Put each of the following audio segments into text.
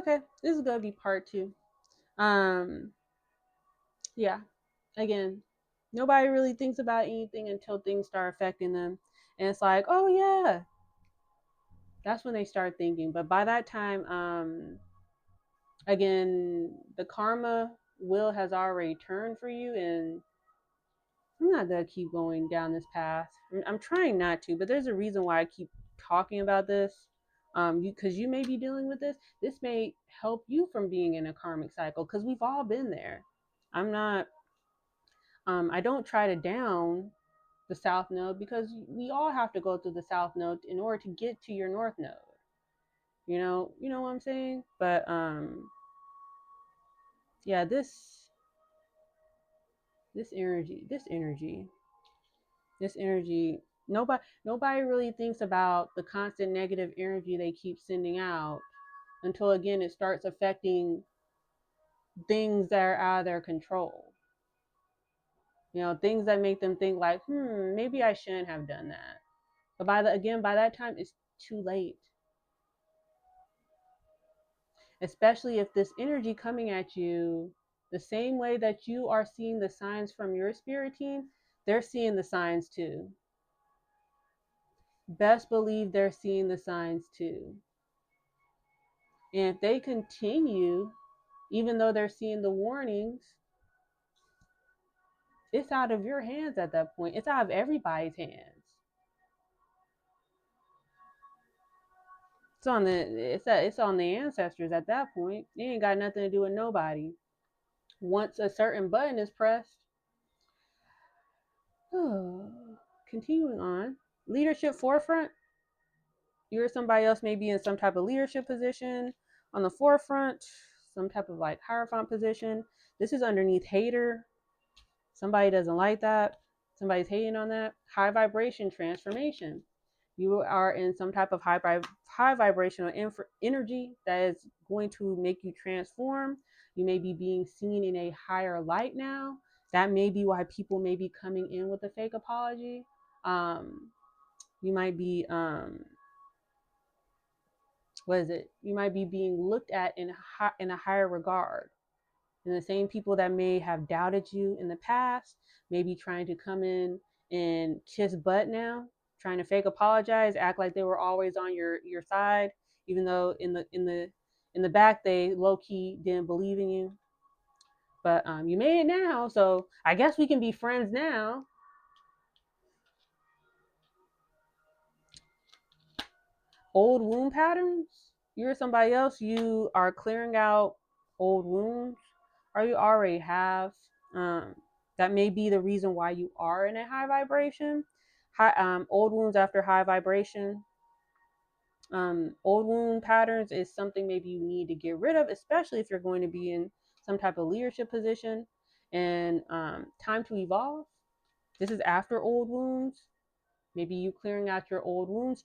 Okay, this is gonna be part 2. Um, yeah. Again, nobody really thinks about anything until things start affecting them, and it's like, oh yeah, that's when they start thinking. But by that time, again, the karma wheel has already turned for you, and I'm not gonna keep going down this path. I'm trying not to, but there's a reason why I keep talking about this. Because you may be dealing with this. This may help you from being in a karmic cycle, because we've all been there. I'm not. I don't try to down the south node, because we all have to go through the south node in order to get to your north node. You know what I'm saying? But yeah, this energy, this energy, nobody really thinks about the constant negative energy they keep sending out until again it starts affecting things that are out of their control. Things that make them think like, maybe I shouldn't have done that. But by that time it's too late. Especially if this energy coming at you the same way that you are seeing the signs from your spirit team, they're seeing the signs too. Best believe they're seeing the signs too. And if they continue, even though they're seeing the warnings, it's out of your hands at that point. It's out of everybody's hands. It's on the ancestors at that point. It ain't got nothing to do with nobody. Once a certain button is pressed, continuing on, leadership forefront. You or somebody else may be in some type of leadership position on the forefront, some type of like hierophant position. This is underneath hater. Somebody doesn't like that. Somebody's hating on that. High vibration transformation. You are in some type of high vibrational energy that is going to make you transform. You may be being seen in a higher light now. That may be why people may be coming in with a fake apology. You might be what is it? You might be being looked at in a higher regard. And the same people that may have doubted you in the past may be trying to come in and kiss butt now, trying to fake apologize, act like they were always on your side, even though in the back they low key didn't believe in you. But you made it now, so I guess we can be friends now. Old wound patterns. You're somebody else. You are clearing out old wounds, or you already have. Um, that may be the reason why you are in a high vibration. Old wounds after high vibration. Old wound patterns is something maybe you need to get rid of, especially if you're going to be in some type of leadership position. And time to evolve. This is after old wounds. Maybe you clearing out your old wounds,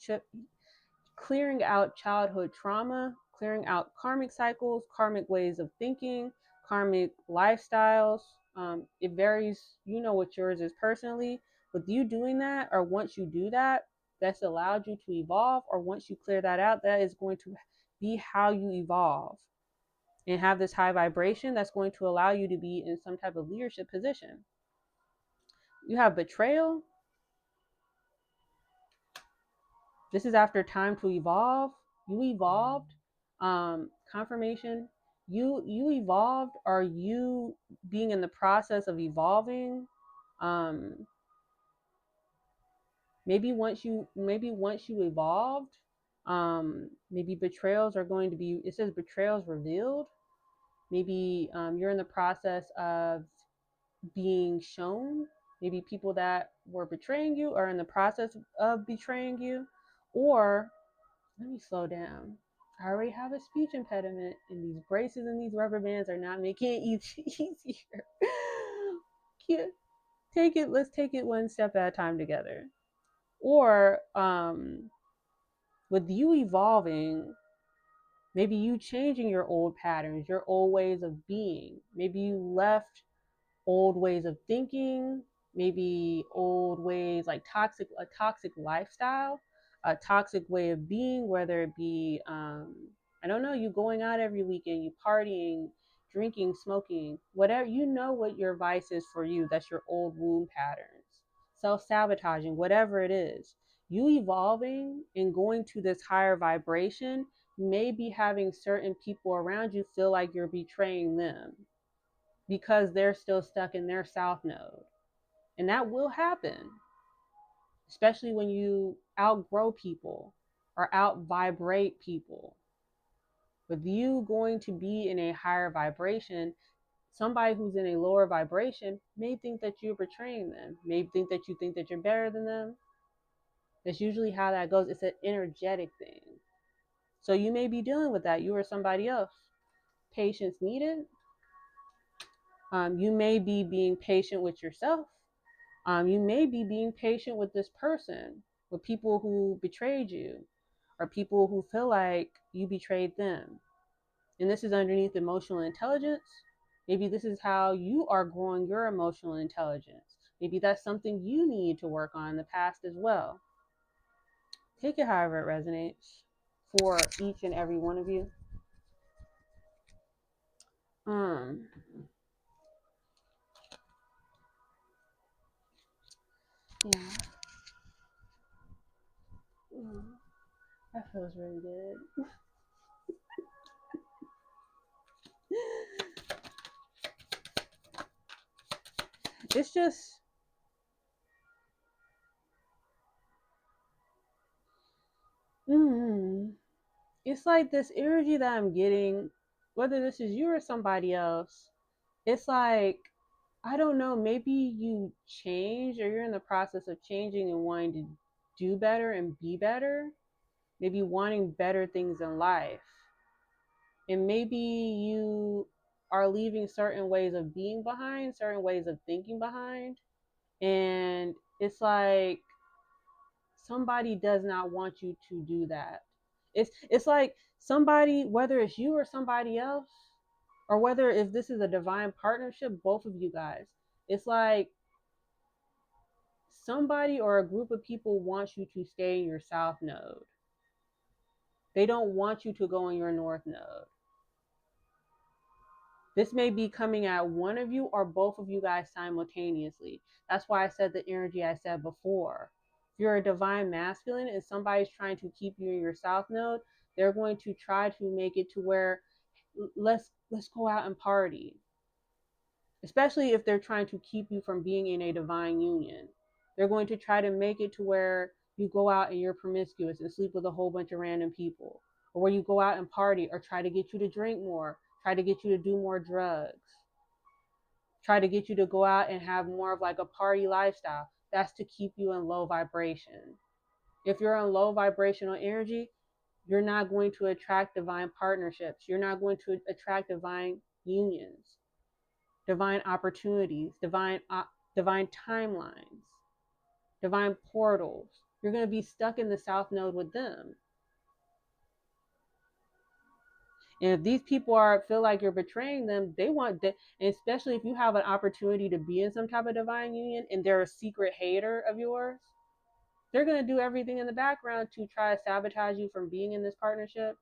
clearing out childhood trauma, clearing out karmic cycles, karmic ways of thinking, karmic lifestyles. It varies, you know what yours is personally. With you doing that, or once you do that, that's allowed you to evolve, or once you clear that out, that is going to be how you evolve and have this high vibration that's going to allow you to be in some type of leadership position. You have betrayal. This is after time to evolve. You evolved. Confirmation. You evolved. Are you being in the process of evolving? Um, maybe once you evolved, maybe betrayals are going to be. It says betrayals revealed. Maybe you're in the process of being shown. Maybe people that were betraying you are in the process of betraying you, or let me slow down. I already have a speech impediment, and these braces and these rubber bands are not making it easier. Let's take it one step at a time together. Or with you evolving, maybe you changing your old patterns, your old ways of being. Maybe you left old ways of thinking, maybe old ways like a toxic lifestyle, a toxic way of being, whether it be I don't know, you going out every weekend, you partying, drinking, smoking, whatever, you know what your vice is for you. That's your old wound patterns. Self-sabotaging, whatever it is. You evolving and going to this higher vibration may be having certain people around you feel like you're betraying them because they're still stuck in their south node. And that will happen, especially when you outgrow people or out vibrate people. With you going to be in a higher vibration, somebody who's in a lower vibration may think that you're betraying them, may think that you think that you're better than them. That's usually how that goes. It's an energetic thing. So you may be dealing with that, you or somebody else. Patience needed. You may be being patient with yourself. You may be being patient with this person, with people who betrayed you, or people who feel like you betrayed them. And this is underneath emotional intelligence. Maybe this is how you are growing your emotional intelligence. Maybe that's something you need to work on in the past as well. Take it however it resonates for each and every one of you. Um, yeah. That feels really good. It's just, it's like this energy that I'm getting, whether this is you or somebody else. It's like, I don't know, maybe you change or you're in the process of changing and wanting to do better and be better. Maybe wanting better things in life. And maybe you are leaving certain ways of being behind, certain ways of thinking behind. And it's like somebody does not want you to do that. It's like somebody, whether it's you or somebody else, or whether if this is a divine partnership, both of you guys, it's like somebody or a group of people wants you to stay in your south node. They don't want you to go in your north node. This may be coming at one of you or both of you guys simultaneously. That's why I said the energy I said before. If you're a divine masculine and somebody's trying to keep you in your south node, they're going to try to make it to where let's go out and party. Especially if they're trying to keep you from being in a divine union. They're going to try to make it to where you go out and you're promiscuous and sleep with a whole bunch of random people, or where you go out and party, or try to get you to drink more, try to get you to do more drugs, try to get you to go out and have more of like a party lifestyle. That's to keep you in low vibration. If you're in low vibrational energy, you're not going to attract divine partnerships. You're not going to attract divine unions, divine opportunities, divine timelines, divine portals. You're going to be stuck in the south node with them. And if these people feel like you're betraying them, they want that. And especially if you have an opportunity to be in some type of divine union and they're a secret hater of yours, they're going to do everything in the background to try to sabotage you from being in this partnership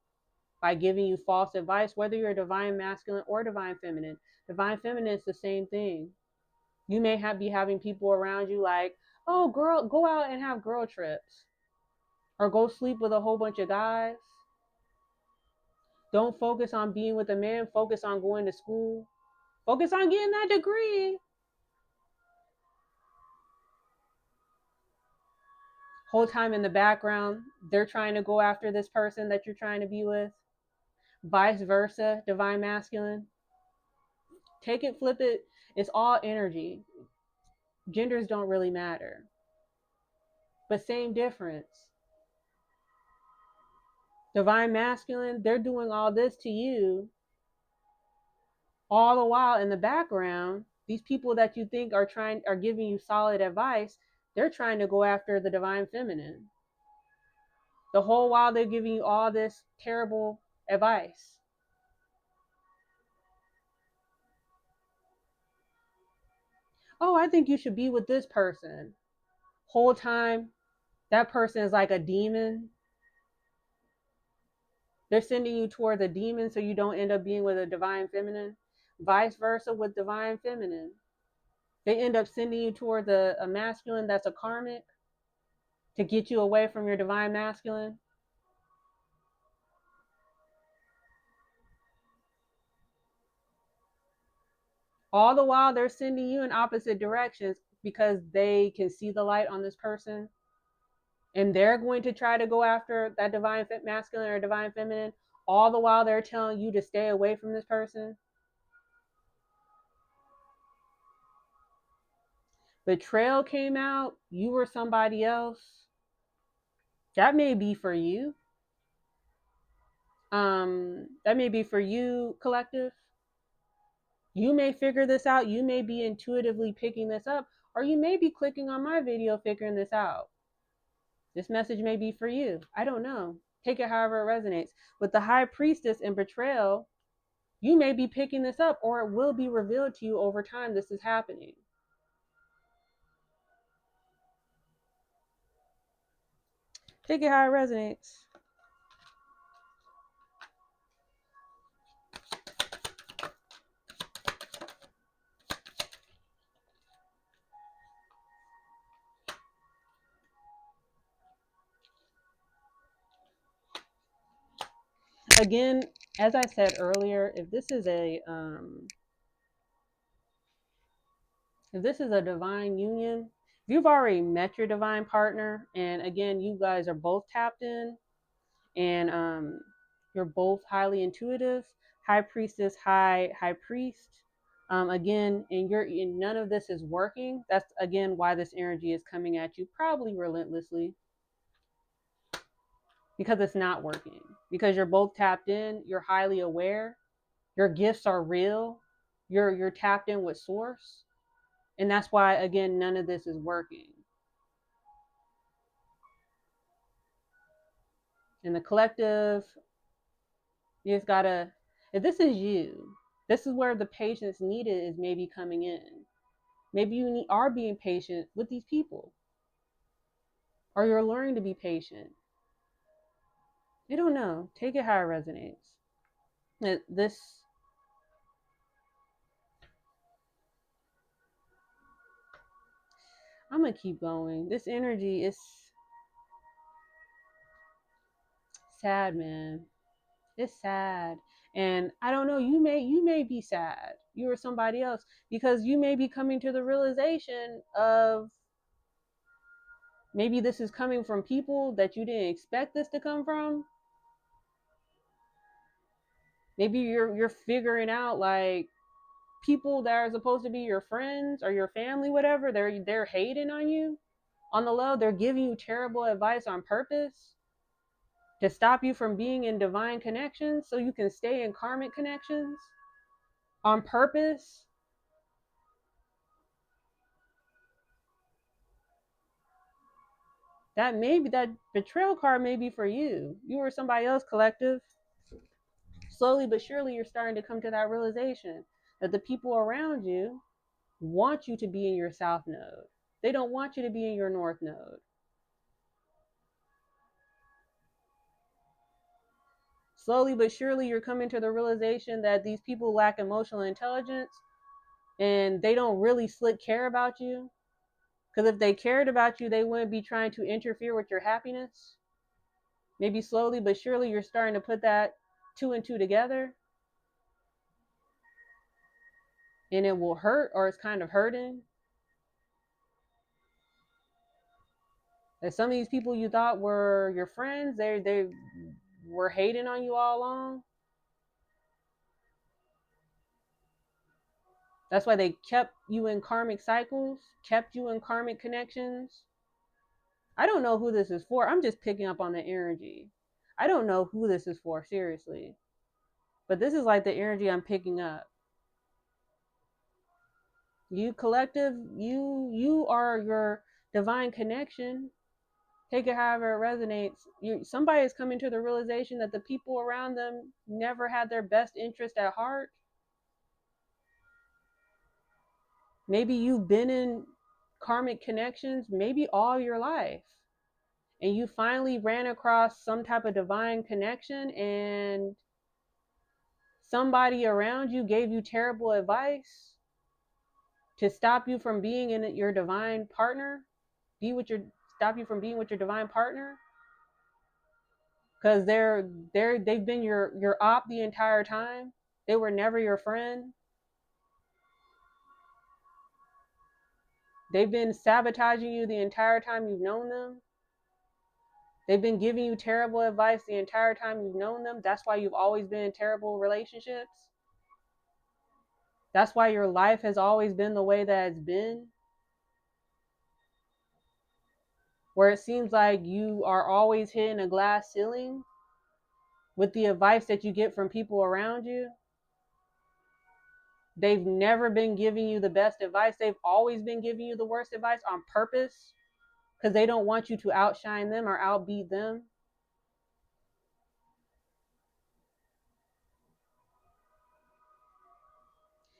by giving you false advice, whether you're a divine masculine or divine feminine. Divine feminine is the same thing. You may be having people around you like, oh, girl, go out and have girl trips, or go sleep with a whole bunch of guys. Don't focus on being with a man. Focus on going to school. Focus on getting that degree. Whole time in the background, they're trying to go after this person that you're trying to be with. Vice versa, divine masculine. Take it, flip it. It's all energy. Genders don't really matter. But same difference. Divine masculine, they're doing all this to you. All the while in the background, these people that you think are giving you solid advice, they're trying to go after the divine feminine. The whole while they're giving you all this terrible advice. Oh, I think you should be with this person. Whole time, that person is like a demon. They're sending you toward the demon so you don't end up being with a divine feminine. Vice versa with divine feminine. They end up sending you toward a masculine that's a karmic to get you away from your divine masculine. All the while they're sending you in opposite directions because they can see the light on this person and they're going to try to go after that divine masculine or divine feminine. All the while they're telling you to stay away from this person. Betrayal came out, you were somebody else. That may be for you. That may be for you, collective. You may figure this out. You may be intuitively picking this up, or you may be clicking on my video figuring this out. This message may be for you. I don't know. Take it however it resonates. With the high priestess and betrayal, you may be picking this up, or it will be revealed to you over time this is happening. Take it how it resonates. Again, as I said earlier, if this is a divine union, if you've already met your divine partner, and again, you guys are both tapped in, and you're both highly intuitive, high priestess, high priest. Again, and none of this is working. That's again why this energy is coming at you, probably relentlessly, because it's not working. Because you're both tapped in, you're highly aware, your gifts are real, you're tapped in with source, and that's why again none of this is working. And the collective, you just gotta, if this is you, this is where the patience needed is maybe coming in. Maybe you are being patient with these people, or you're learning to be patient. I don't know. Take it how it resonates. This, I'm gonna keep going. This energy is sad, man. It's sad. And I don't know, you may be sad. You or somebody else, because you may be coming to the realization of maybe this is coming from people that you didn't expect this to come from. Maybe you're figuring out like people that are supposed to be your friends or your family, whatever, they're hating on you on the low. They're giving you terrible advice on purpose to stop you from being in divine connections so you can stay in karmic connections on purpose. That betrayal card may be for you. You or somebody else, collective. Slowly but surely, you're starting to come to that realization that the people around you want you to be in your south node. They don't want you to be in your north node. Slowly but surely, you're coming to the realization that these people lack emotional intelligence and they don't really slick care about you. Because if they cared about you, they wouldn't be trying to interfere with your happiness. Maybe slowly but surely, you're starting to put that two and two together, and it will hurt, or it's kind of hurting. That some of these people you thought were your friends, they were hating on you all along. That's why they kept you in karmic cycles, kept you in karmic connections. I don't know who this is for. I'm just picking up on the energy. I don't know who this is for, seriously. But this is like the energy I'm picking up. You collective, you are your divine connection. Take it however it resonates. Somebody is coming to the realization that the people around them never had their best interest at heart. Maybe you've been in karmic connections maybe all your life, and you finally ran across some type of divine connection, and somebody around you gave you terrible advice to stop you from being in your divine partner, be with your stop you from being with your divine partner, because they've been your op the entire time. They were never your friend. They've been sabotaging you the entire time you've known them. They've been giving you terrible advice the entire time you've known them. That's why you've always been in terrible relationships. That's why your life has always been the way that it's been, where it seems like you are always hitting a glass ceiling with the advice that you get from people around you. They've never been giving you the best advice. They've always been giving you the worst advice on purpose because they don't want you to outshine them or outbeat them.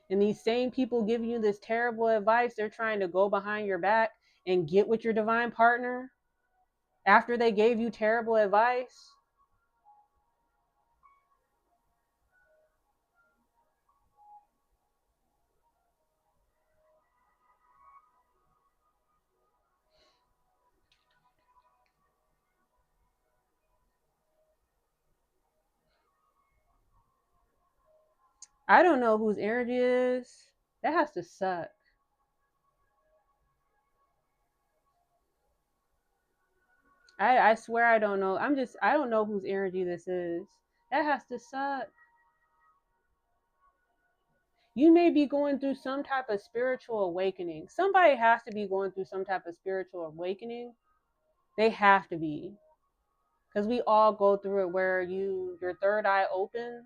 And these same people giving you this terrible advice, they're trying to go behind your back and get with your divine partner after they gave you terrible advice. I don't know whose energy it is. That has to suck. I swear I don't know. I don't know whose energy this is. That has to suck. You may be going through some type of spiritual awakening. Somebody has to be going through some type of spiritual awakening. They have to be. Because we all go through it where your third eye opens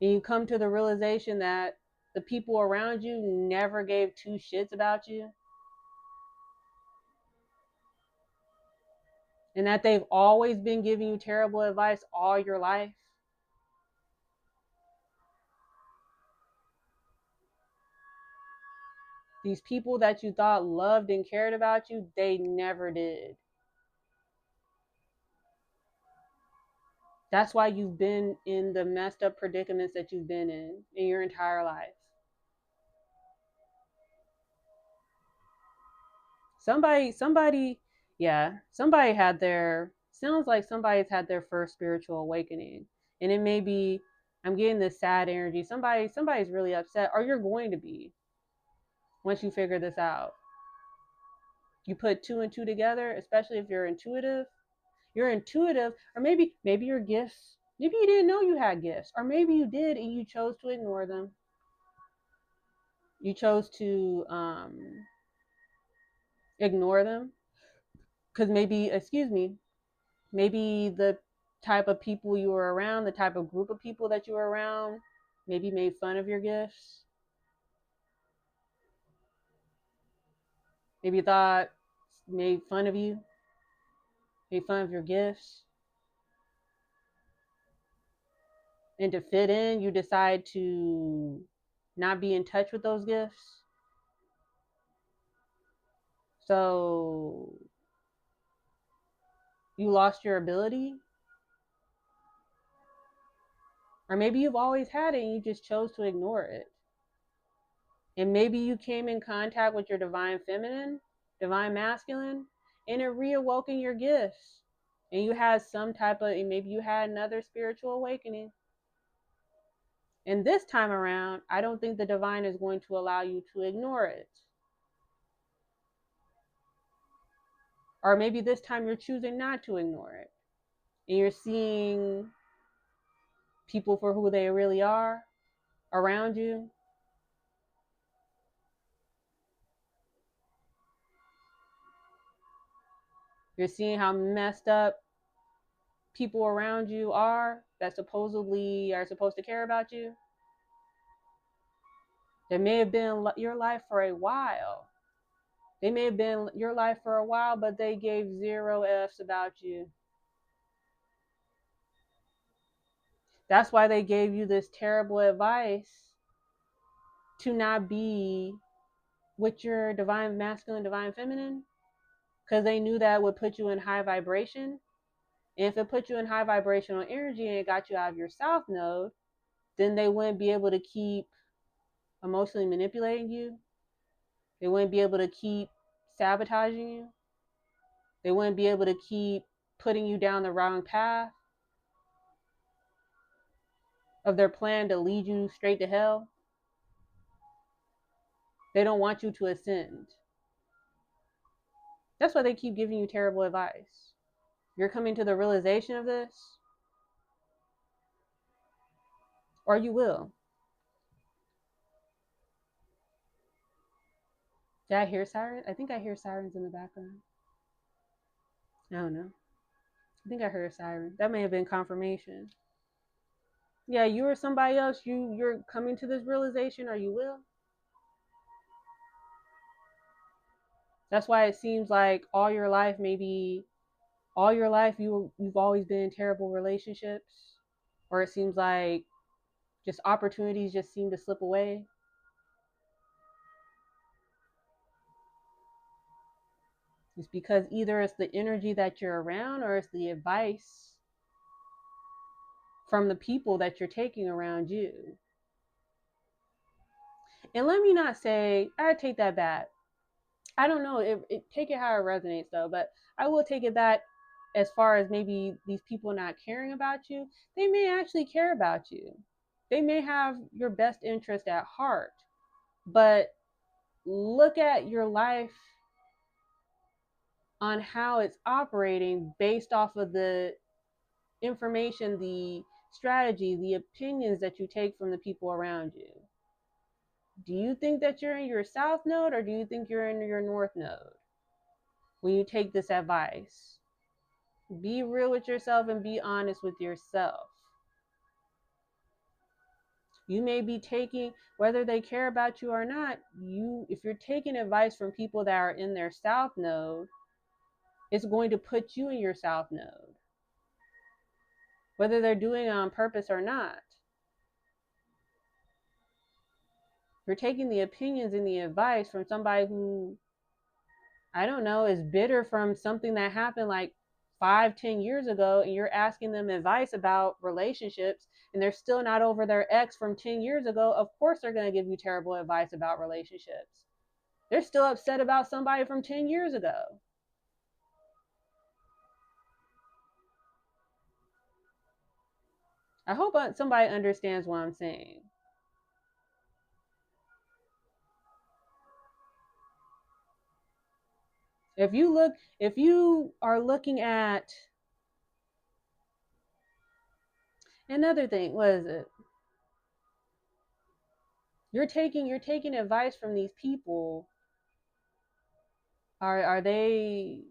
and you come to the realization that the people around you never gave two shits about you, and that they've always been giving you terrible advice all your life. These people that you thought loved and cared about you, they never did. That's why you've been in the messed up predicaments that you've been in your entire life. Somebody, yeah, somebody had sounds like somebody's had their first spiritual awakening. And it may be, I'm getting this sad energy. Somebody's really upset, or you're going to be once you figure this out. You put two and two together, especially if you're intuitive. You're intuitive, or maybe your gifts. Maybe you didn't know you had gifts, or maybe you did and you chose to ignore them. You chose to ignore them because maybe the type of people you were around, the type of group of people that you were around, maybe made fun of your gifts. Maybe thought made fun of you, made fun of your gifts. And to fit in, you decide to not be in touch with those gifts. So you lost your ability. Or maybe you've always had it and you just chose to ignore it. And maybe you came in contact with your divine feminine, divine masculine, and it reawoken your gifts. And you had maybe you had another spiritual awakening. And this time around, I don't think the divine is going to allow you to ignore it. Or maybe this time you're choosing not to ignore it. And you're seeing people for who they really are around you. You're seeing how messed up people around you are that supposedly are supposed to care about you. They may have been your life for a while. They may have been your life for a while, but they gave zero F's about you. That's why they gave you this terrible advice to not be with your divine masculine, divine feminine, because they knew that would put you in high vibration. And if it put you in high vibrational energy and it got you out of your south node, then they wouldn't be able to keep emotionally manipulating you. They wouldn't be able to keep sabotaging you. They wouldn't be able to keep putting you down the wrong path of their plan to lead you straight to hell. They don't want you to ascend. That's why they keep giving you terrible advice. You're coming to the realization of this, or you will. Did I hear sirens? I think I hear sirens in the background. I don't know. I think I heard a siren. That may have been confirmation. Yeah, you or somebody else, you're coming to this realization, or you will. That's why it seems like all your life, maybe all your life, you've always been in terrible relationships, or it seems like just opportunities just seem to slip away. It's because either it's the energy that you're around, or it's the advice from the people that you're taking around you. And let me not say, I take that back. I don't know. Take it how it resonates though, but I will take it that as far as maybe these people not caring about you, they may actually care about you. They may have your best interest at heart, but look at your life on how it's operating based off of the information, the strategy, the opinions that you take from the people around you. Do you think that you're in your south node, or do you think you're in your north node when you take this advice? Be real with yourself and be honest with yourself. You may be taking, whether they care about you or not, if you're taking advice from people that are in their south node, it's going to put you in your south node, whether they're doing it on purpose or not. You're taking the opinions and the advice from somebody who, I don't know, is bitter from something that happened like 5-10 years ago, and you're asking them advice about relationships, and they're still not over their ex from 10 years ago. Of course they're going to give you terrible advice about relationships. They're still upset about somebody from 10 years ago. I hope somebody understands what I'm saying. If you are looking at another thing, what is it? You're taking advice from these people. Are they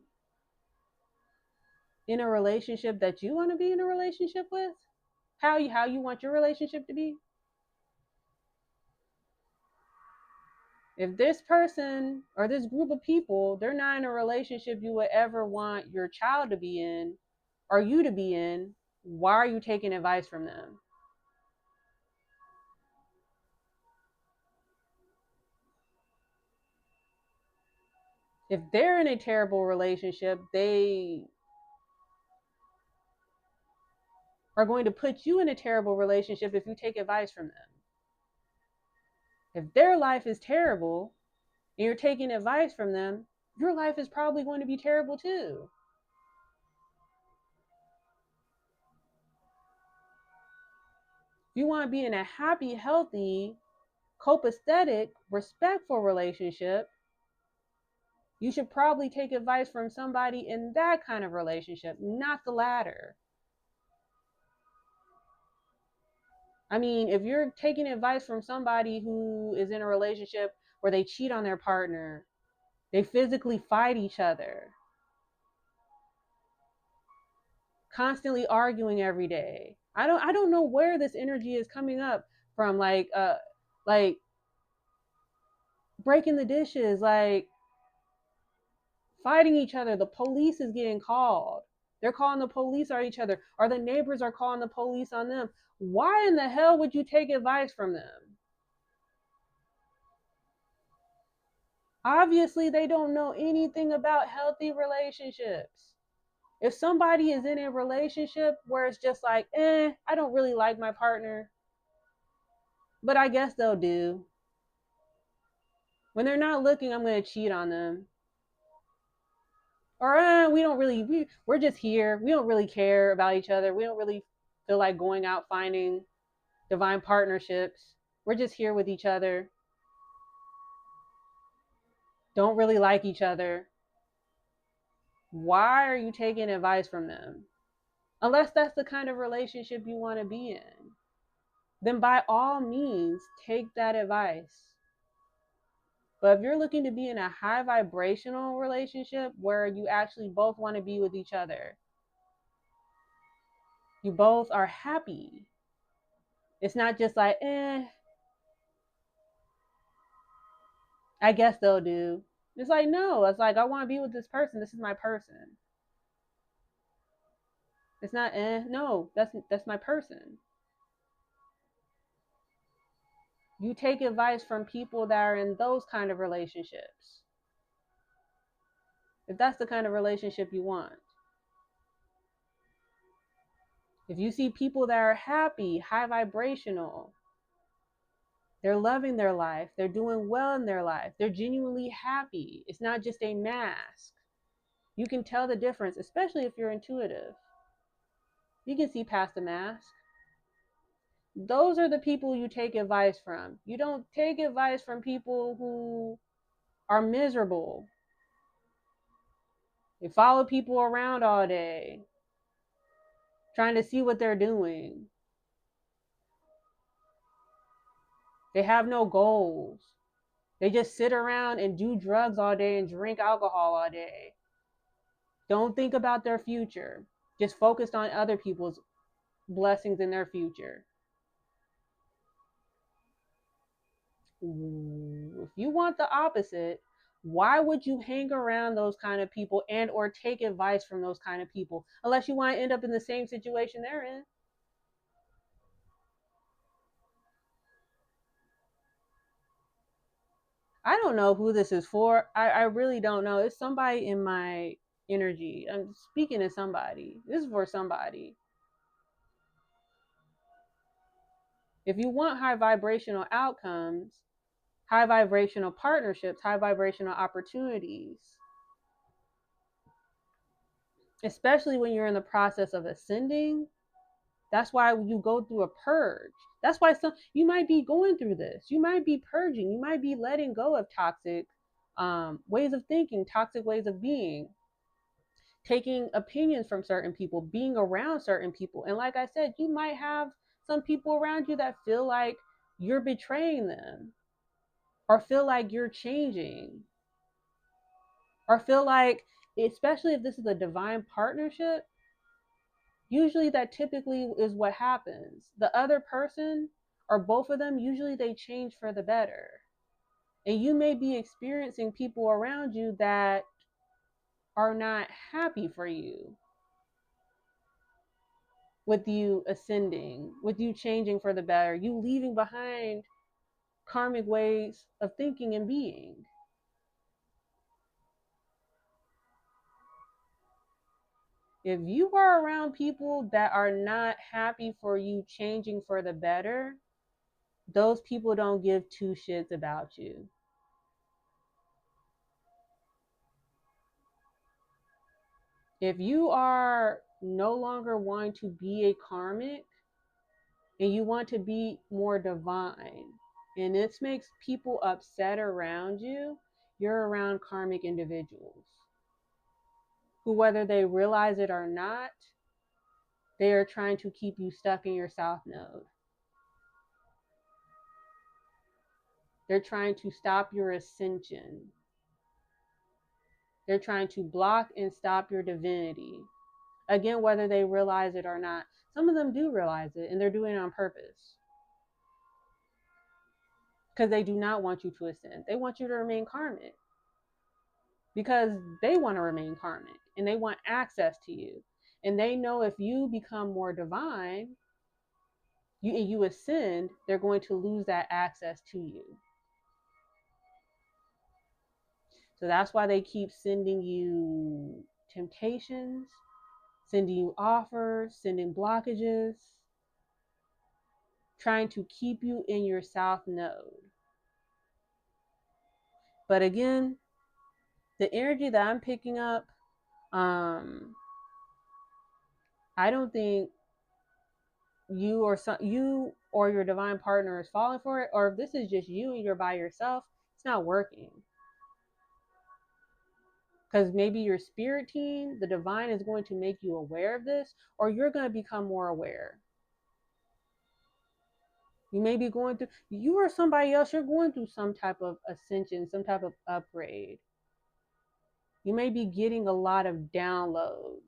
in a relationship that you want to be in a relationship with? How you want your relationship to be? If this person or this group of people, they're not in a relationship you would ever want your child to be in or you to be in, why are you taking advice from them? If they're in a terrible relationship, they are going to put you in a terrible relationship if you take advice from them. If their life is terrible and you're taking advice from them, your life is probably going to be terrible too. If you want to be in a happy, healthy, copacetic, respectful relationship, you should probably take advice from somebody in that kind of relationship, not the latter. I mean, if you're taking advice from somebody who is in a relationship where they cheat on their partner, they physically fight each other, constantly arguing every day. I don't know where this energy is coming up from, like breaking the dishes, like fighting each other. The police is getting called. They're calling the police on each other, or the neighbors are calling the police on them. Why in the hell would you take advice from them? Obviously, they don't know anything about healthy relationships. If somebody is in a relationship where it's just like, I don't really like my partner, but I guess they'll do. When they're not looking, I'm going to cheat on them. Or we don't really, we're just here. We don't really care about each other. We don't really feel like going out finding divine partnerships. We're just here with each other. Don't really like each other. Why are you taking advice from them? Unless that's the kind of relationship you want to be in, then by all means, take that advice. But if you're looking to be in a high vibrational relationship where you actually both want to be with each other, you both are happy. It's not just like, I guess they'll do. It's like, no, it's like, I want to be with this person. This is my person. It's not, no, that's my person. You take advice from people that are in those kind of relationships. If that's the kind of relationship you want. If you see people that are happy, high vibrational, they're loving their life, they're doing well in their life, they're genuinely happy. It's not just a mask. You can tell the difference, especially if you're intuitive. You can see past the mask. Those are the people you take advice from. You don't take advice from people who are miserable. They follow people around all day, trying to see what they're doing. They have no goals. They just sit around and do drugs all day and drink alcohol all day. Don't think about their future. Just focused on other people's blessings in their future. If you want the opposite, why would you hang around those kind of people and or take advice from those kind of people unless you want to end up in the same situation they're in? I don't know who this is for. I really don't know. It's somebody in my energy. I'm speaking to somebody. This is for somebody. If you want high vibrational outcomes, high vibrational partnerships, high vibrational opportunities, especially when you're in the process of ascending, that's why you go through a purge. That's why you might be going through this. You might be purging. You might be letting go of toxic ways of thinking, toxic ways of being, taking opinions from certain people, being around certain people. And like I said, you might have some people around you that feel like you're betraying them or feel like you're changing or feel like, especially if this is a divine partnership, usually that typically is what happens. The other person or both of them, usually they change for the better. And you may be experiencing people around you that are not happy for you, with you ascending, with you changing for the better, you leaving behind karmic ways of thinking and being. If you are around people that are not happy for you changing for the better, those people don't give two shits about you. If you are no longer wanting to be a karmic and you want to be more divine, and this makes people upset around you, you're around karmic individuals who, whether they realize it or not, they are trying to keep you stuck in your south node. They're trying to stop your ascension. They're trying to block and stop your divinity. Again, whether they realize it or not. Some of them do realize it and they're doing it on purpose because they do not want you to ascend. They want you to remain karmic because they want to remain karmic and they want access to you. And they know if you become more divine, you ascend, they're going to lose that access to you. So that's why they keep sending you temptations, sending you offers, sending blockages, trying to keep you in your south node. But again, the energy that I'm picking up, I don't think you or your divine partner is falling for it, or if this is just you and you're by yourself, it's not working. Because maybe your spirit team, the divine, is going to make you aware of this, or you're going to become more aware. You may be going through, you or somebody else, you're going through some type of ascension, some type of upgrade. You may be getting a lot of downloads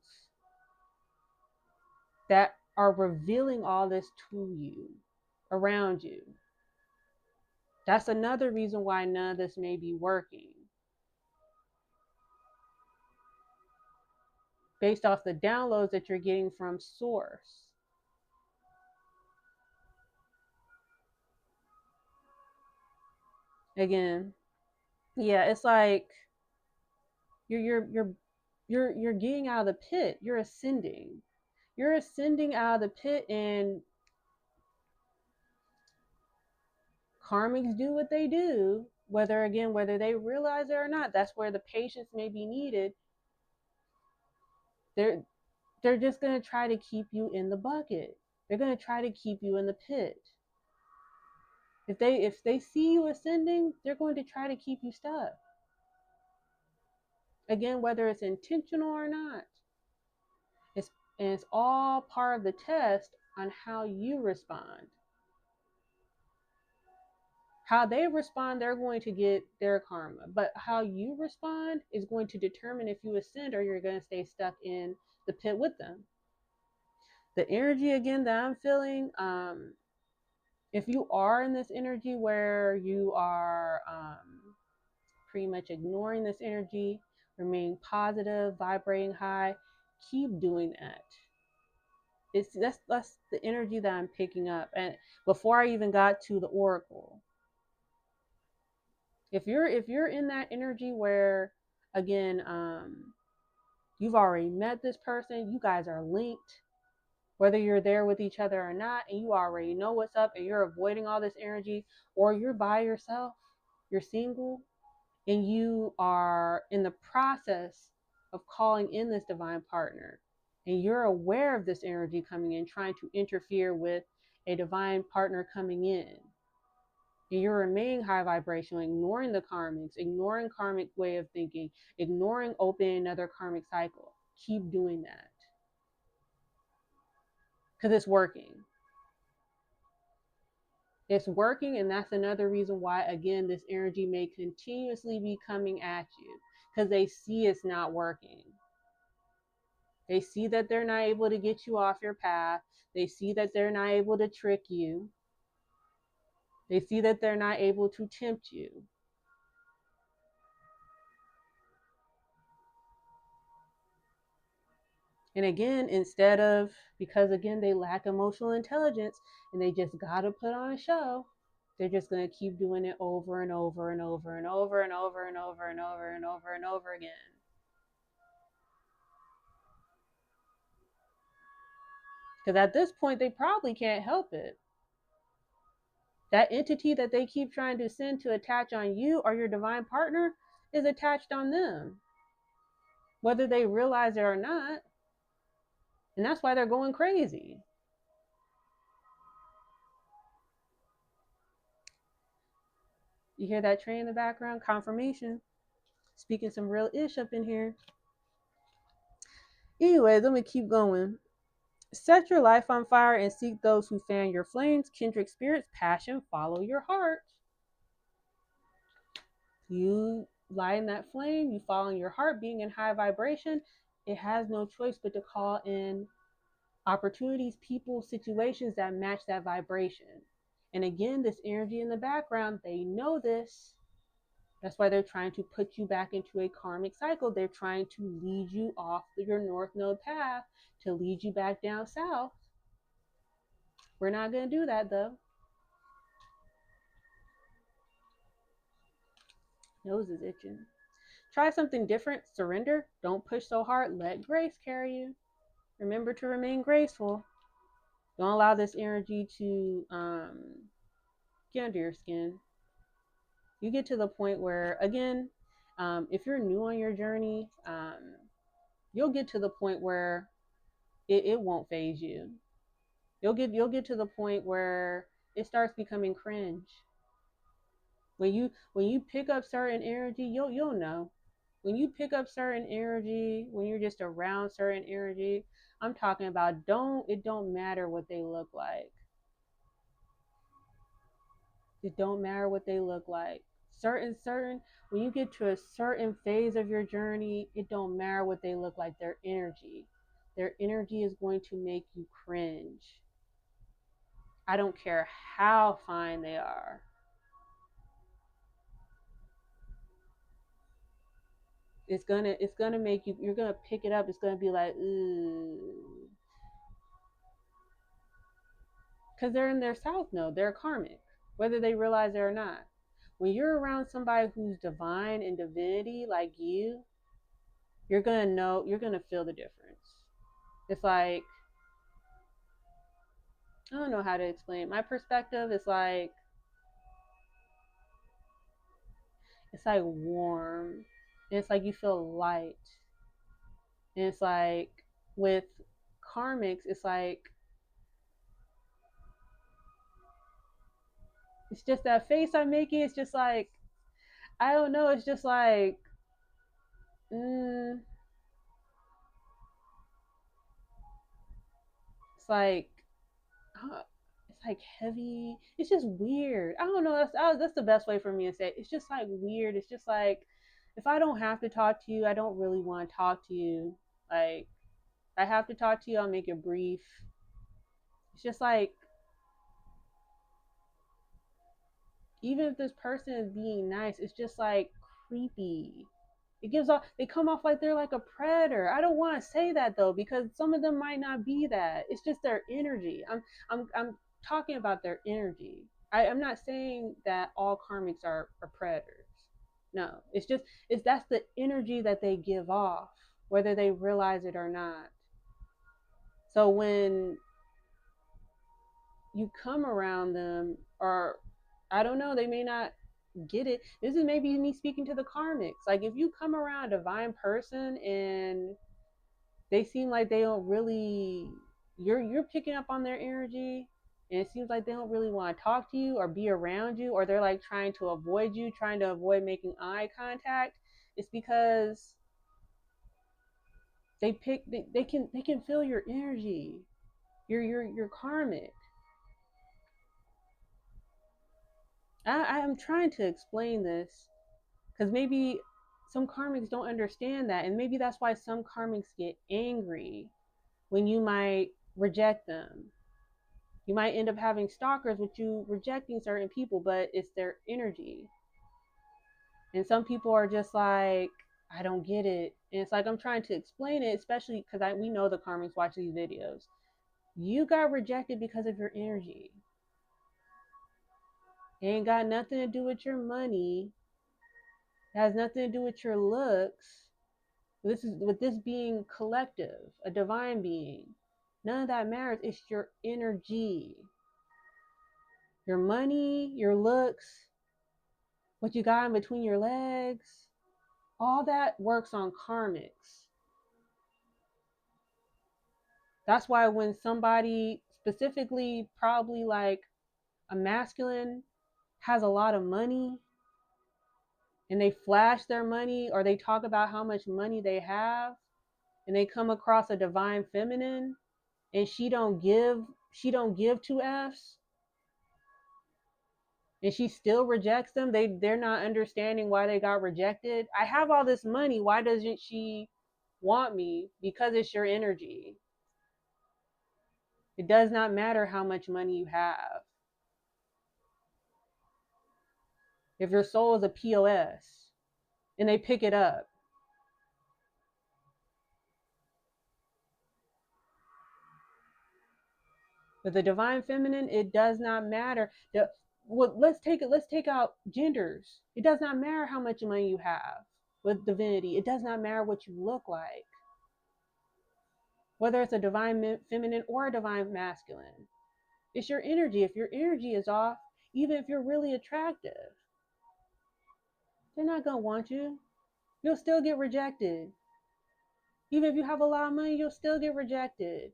that are revealing all this to you, around you. That's another reason why none of this may be working. Based off the downloads that you're getting from source. Again, yeah, it's like you're getting out of the pit. You're ascending. You're ascending out of the pit, and karmics do what they do, whether they realize it or not. That's where the patience may be needed. They're they're just going to try to keep you in the bucket. They're going to try to keep you in the pit. If they see you ascending, they're going to try to keep you stuck. Again, whether it's intentional or not, it's all part of the test on how you respond. How they respond, they're going to get their karma. But how you respond is going to determine if you ascend or you're going to stay stuck in the pit with them. The energy, again, that I'm feeling, if you are in this energy where you are pretty much ignoring this energy, remain positive, vibrating high, keep doing that. That's the energy that I'm picking up. And before I even got to the oracle, if you're in that energy where, again, you've already met this person, you guys are linked, whether you're there with each other or not, and you already know what's up, and you're avoiding all this energy, or you're by yourself, you're single, and you are in the process of calling in this divine partner, and you're aware of this energy coming in, trying to interfere with a divine partner coming in, and you're remaining high vibrational, ignoring the karmics, ignoring karmic way of thinking, ignoring opening another karmic cycle. Keep doing that, because it's working. It's working, and that's another reason why, again, this energy may continuously be coming at you, because they see it's not working. They see that they're not able to get you off your path. They see that they're not able to trick you. They see that they're not able to tempt you. And again, because again, they lack emotional intelligence and they just got to put on a show, they're just going to keep doing it over and over and over and over and over and over and over and over and over again. Because at this point, they probably can't help it. That entity that they keep trying to send to attach on you or your divine partner is attached on them, whether they realize it or not. And that's why they're going crazy. You hear that train in the background? Confirmation. Speaking some real ish up in here. Anyways, let me keep going. Set your life on fire and seek those who fan your flames. Kindred spirits, passion, follow your heart. You lighting that flame, you following your heart, being in high vibration, it has no choice but to call in opportunities, people, situations that match that vibration. And again, this energy in the background, they know this. That's why they're trying to put you back into a karmic cycle. They're trying to lead you off your north node path to lead you back down south. We're not going to do that though. Nose is itching. Try something different, surrender, don't push so hard, let grace carry you. Remember to remain graceful. Don't allow this energy to get under your skin. You get to the point where, again, if you're new on your journey, you'll get to the point where it won't phase you. You'll get to the point where it starts becoming cringe. When you pick up certain energy, you'll know. When you pick up certain energy, when you're just around certain energy, I'm talking about don't matter what they look like. It don't matter what they look like. Certain when you get to a certain phase of your journey, it don't matter what they look like, their energy. Their energy is going to make you cringe. I don't care how fine they are. It's gonna make you, you're gonna pick it up, it's gonna be like, ooh. Because they're in their south node, they're karmic, whether they realize it or not. When you're around somebody who's divine and divinity like you're gonna know, you're gonna feel the difference. It's like, I don't know how to explain. My perspective is like, it's like warm. And it's like you feel light. And it's like with karmics, it's like, it's just that face I'm making. It's just like, I don't know. It's just like, mm, it's like, it's like heavy. It's just weird. I don't know. That's the best way for me to say it. It's just like weird. It's just like, if I don't have to talk to you, I don't really want to talk to you. Like, I have to talk to you, I'll make it brief. It's just like, even if this person is being nice, it's just like creepy. It gives off, they come off like they're like a predator. I don't want to say that though, because some of them might not be that. It's just their energy. I'm talking about their energy. I'm not saying that all karmics are predators. No, it's that's the energy that they give off, whether they realize it or not. So when you come around them, or I don't know, they may not get it. This is maybe me speaking to the karmics. Like, if you come around a divine person and they seem like they don't really, you're picking up on their energy, and it seems like they don't really want to talk to you or be around you, or they're like trying to avoid you, trying to avoid making eye contact, it's because they can feel your energy. You're karmic. I am trying to explain this because maybe some karmics don't understand that, and maybe that's why some karmics get angry when you might reject them. You might end up having stalkers with you rejecting certain people, but it's their energy. And some people are just like, I don't get it. And it's like, I'm trying to explain it, especially because we know the karmics watch these videos. You got rejected because of your energy. It ain't got nothing to do with your money. It has nothing to do with your looks. This is with this being collective, a divine being. None of that matters. It's your energy. Your money, your looks, what you got in between your legs, all that works on karmics. That's why when somebody, specifically probably like a masculine, has a lot of money and they flash their money, or they talk about how much money they have, and they come across a divine feminine and she don't give two F's, and she still rejects them, they're not understanding why they got rejected. I have all this money, why doesn't she want me? Because it's your energy. It does not matter how much money you have. If your soul is a POS and they pick it up. With the divine feminine, it does not matter. Let's take out genders. It does not matter how much money you have. with divinity. It does not matter what you look like, whether it's a divine feminine or a divine masculine. It's your energy. If your energy is off, even if you're really attractive, they're not going to want you. You'll still get rejected. Even if you have a lot of money, you'll still get rejected.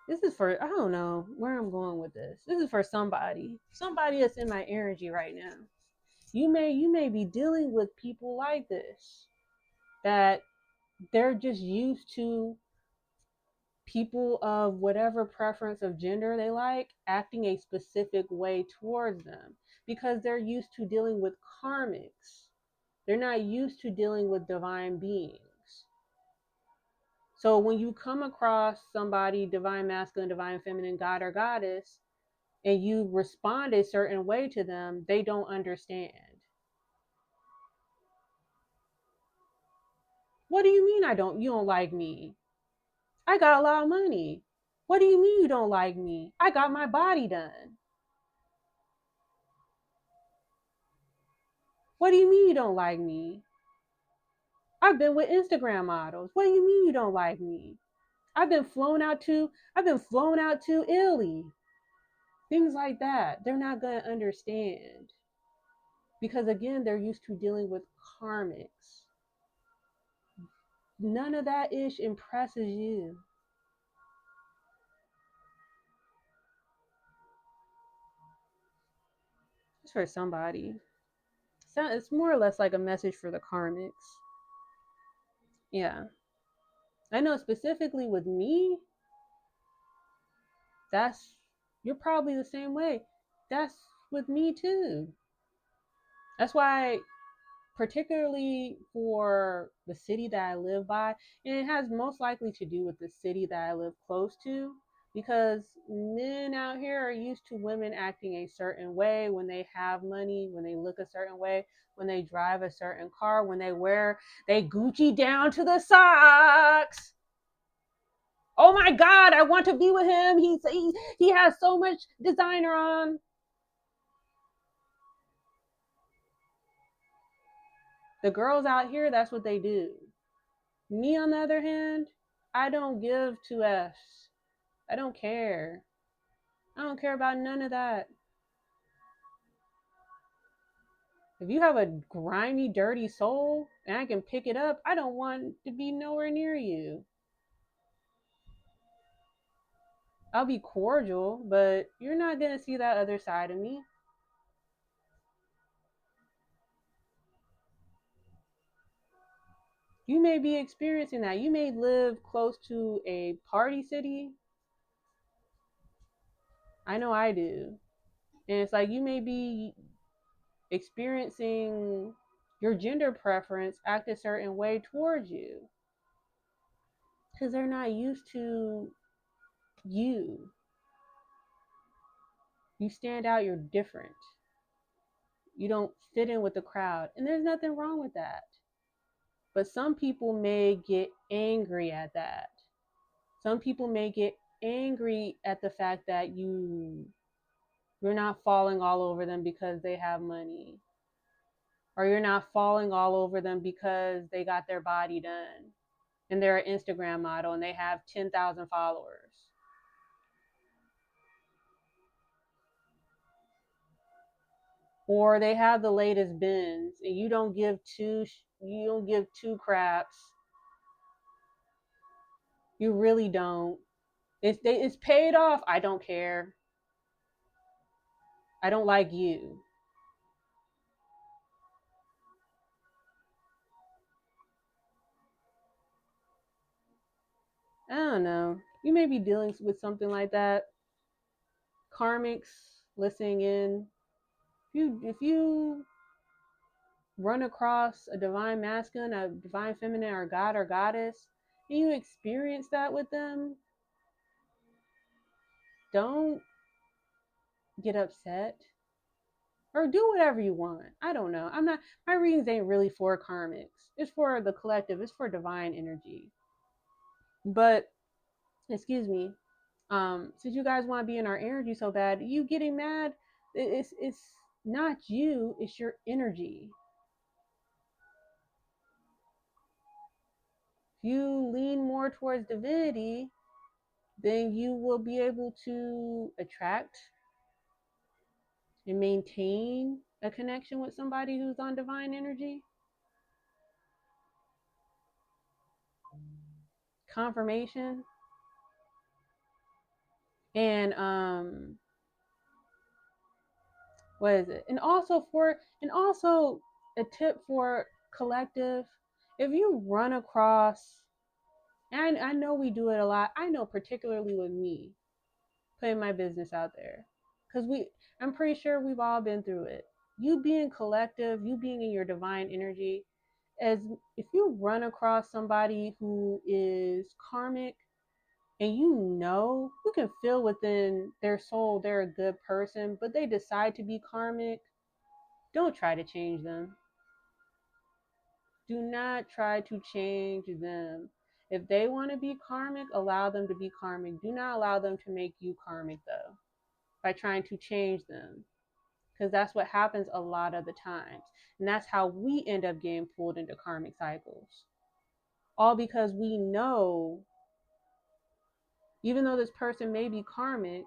This is for, I don't know where I'm going with this. This is for somebody. Somebody that's in my energy right now. You may be dealing with people like this, that they're just used to people of whatever preference of gender they like acting a specific way towards them because they're used to dealing with karmics. They're not used to dealing with divine beings. So when you come across somebody, divine masculine, divine feminine, god or goddess, and you respond a certain way to them, they don't understand. What do you mean you don't like me? I got a lot of money. What do you mean you don't like me? I got my body done. What do you mean you don't like me? I've been with Instagram models. What do you mean you don't like me? I've been flown out to Italy. Things like that. They're not going to understand because again, they're used to dealing with karmics. None of that ish impresses you. It's for somebody. So it's more or less like a message for the karmics. Yeah. I know specifically with me, that's, you're probably the same way. That's with me too. That's why, particularly for the city that I live by, and it has most likely to do with the city that I live close to, because men out here are used to women acting a certain way when they have money, when they look a certain way, when they drive a certain car, when they Gucci down to the socks. Oh my God, I want to be with him. He has so much designer on. The girls out here, that's what they do. Me, on the other hand, I don't give two F's. I don't care. I don't care about none of that. If you have a grimy, dirty soul and I can pick it up, I don't want to be nowhere near you. I'll be cordial, but you're not going to see that other side of me. You may be experiencing that. You may live close to a party city. I know I do. And it's like you may be experiencing your gender preference act a certain way towards you because they're not used to you. You stand out, you're different. You don't fit in with the crowd. And there's nothing wrong with that. But some people may get angry at that. Some people may get angry at the fact that you're not falling all over them because they have money. Or you're not falling all over them because they got their body done and they're an Instagram model and they have 10,000 followers. Or they have the latest bins and you don't give two craps. You really don't. It's paid off. I don't care. I don't like you. I don't know. You may be dealing with something like that. Karmics listening in. If you run across a divine masculine, a divine feminine, or god or goddess, and you experience that with them, don't get upset or do whatever you want. I don't know. I'm not, my readings ain't really for karmics. It's for the collective. It's for divine energy. But excuse me, since you guys want to be in our energy so bad, you getting mad, it's not you, it's your energy. If you lean more towards divinity, then you will be able to attract and maintain a connection with somebody who's on divine energy. Confirmation. And what is it? And also a tip for collective, if you run across, and I know we do it a lot, I know particularly with me putting my business out there, because I'm pretty sure we've all been through it. You being collective, you being in your divine energy, as if you run across somebody who is karmic, and you can feel within their soul they're a good person, but they decide to be karmic, don't try to change them. Do not try to change them. If they want to be karmic, allow them to be karmic. Do not allow them to make you karmic, though, by trying to change them. Because that's what happens a lot of the times. And that's how we end up getting pulled into karmic cycles. All because we know, even though this person may be karmic,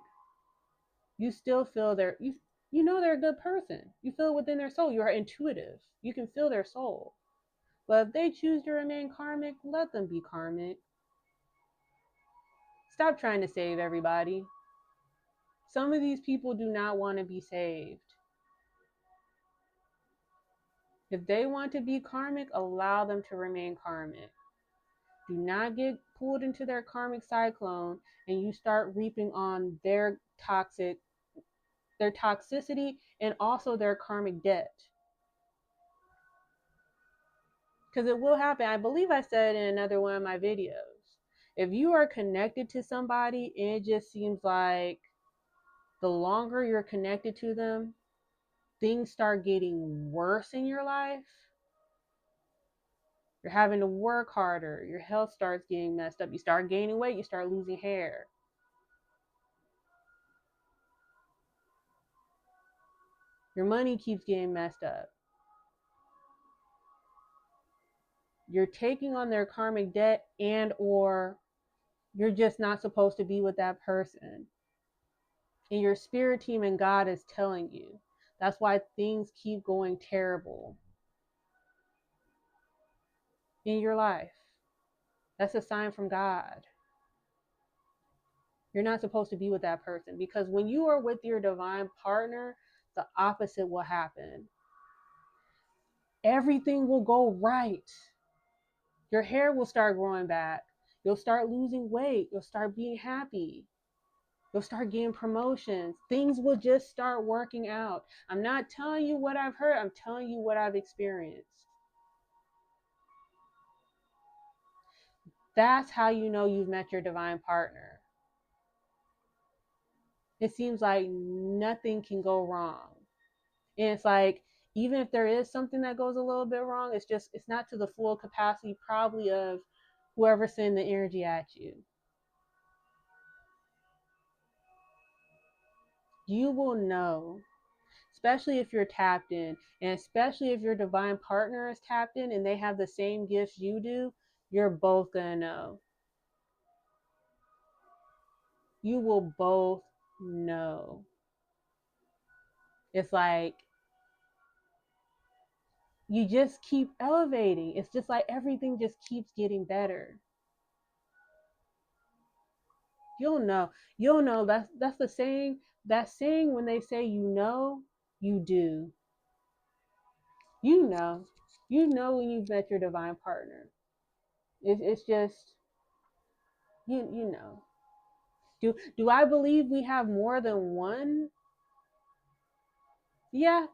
you still feel you know they're a good person. You feel it within their soul. You are intuitive. You can feel their soul. But if they choose to remain karmic, let them be karmic. Stop trying to save everybody. Some of these people do not want to be saved. If they want to be karmic, allow them to remain karmic. Do not get pulled into their karmic cyclone and you start reaping on their toxicity and also their karmic debt. Because it will happen. I believe I said in another one of my videos, if you are connected to somebody and it just seems like the longer you're connected to them, things start getting worse in your life. You're having to work harder. Your health starts getting messed up. You start gaining weight. You start losing hair. Your money keeps getting messed up. You're taking on their karmic debt, and or you're just not supposed to be with that person. And your spirit team and God is telling you. That's why things keep going terrible in your life. That's a sign from God. You're not supposed to be with that person, because when you are with your divine partner, the opposite will happen. Everything will go right. Your hair will start growing back. You'll start losing weight. You'll start being happy. You'll start getting promotions. Things will just start working out. I'm not telling you what I've heard. I'm telling you what I've experienced. That's how you know you've met your divine partner. It seems like nothing can go wrong. And it's like, even if there is something that goes a little bit wrong, it's not to the full capacity probably of whoever's sending the energy at you. You will know, especially if you're tapped in, and especially if your divine partner is tapped in and they have the same gifts you do, you're both gonna know. You will both know. It's like you just keep elevating. It's just like everything just keeps getting better. You'll know. You'll know. That's the saying. That saying when they say you know, you do. You know. You know when you've met your divine partner. It's just you know. Do I believe we have more than one? Yeah,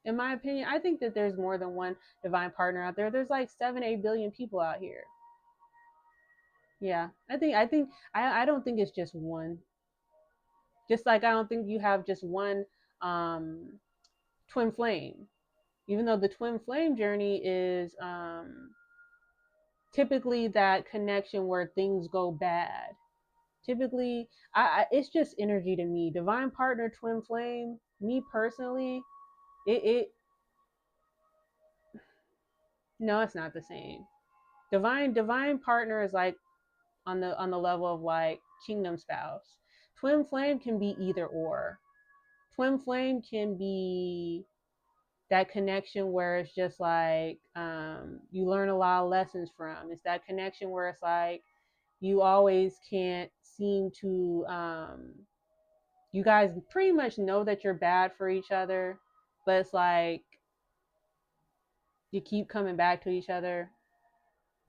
in my opinion, I think that there's more than one divine partner out there. There's like 7, 8 billion people out here. Yeah, I don't think it's just one. Just like I don't think you have just one twin flame. Even though the twin flame journey is typically that connection where things go bad. Typically, it's just energy to me. Divine partner, twin flame, me personally, It no, it's not the same. Divine partner is like on the level of like kingdom spouse. Twin flame can be either or. Twin flame can be that connection where it's just like you learn a lot of lessons from. It's that connection where it's like you always can't seem to you guys pretty much know that you're bad for each other, but it's like you keep coming back to each other.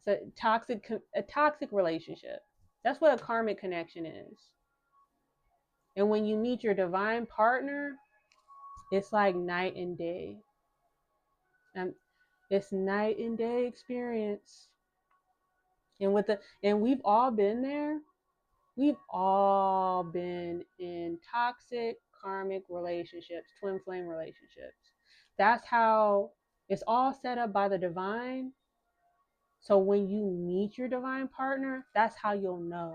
It's a toxic relationship. That's what a karmic connection is. And when you meet your divine partner, it's like night and day. Um, it's night and day experience. And we've all been there. We've all been in toxic karmic relationships, twin flame relationships. That's how it's all set up by the divine. So when you meet your divine partner, that's how you'll know.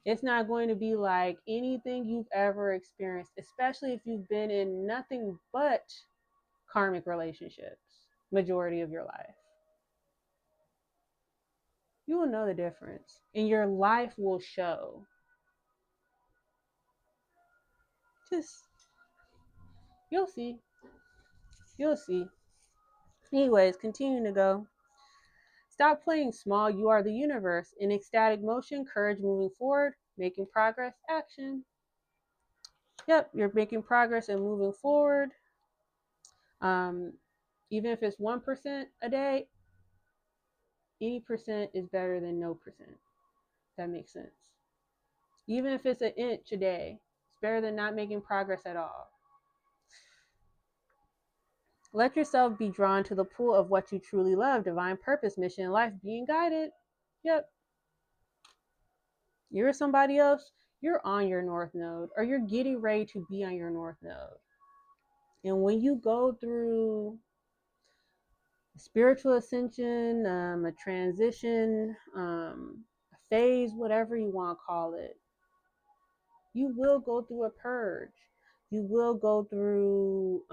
It's not going to be like anything you've ever experienced, especially if you've been in nothing but karmic relationships majority of your life. You will know the difference and your life will show. Just, you'll see. You'll see. Anyways, continuing to go. Stop playing small. You are the universe. In ecstatic motion, courage moving forward, making progress, action. Yep, you're making progress and moving forward. Um, Even if it's 1% a day, any percent is better than no percent. That makes sense. Even if it's an inch a day, it's better than not making progress at all. Let yourself be drawn to the pool of what you truly love, divine purpose, mission in life, being guided. Yep. You're somebody else, you're on your north node, or you're getting ready to be on your north node. And when you go through spiritual ascension, a transition, a phase, whatever you want to call it, you will go through a purge. You will go through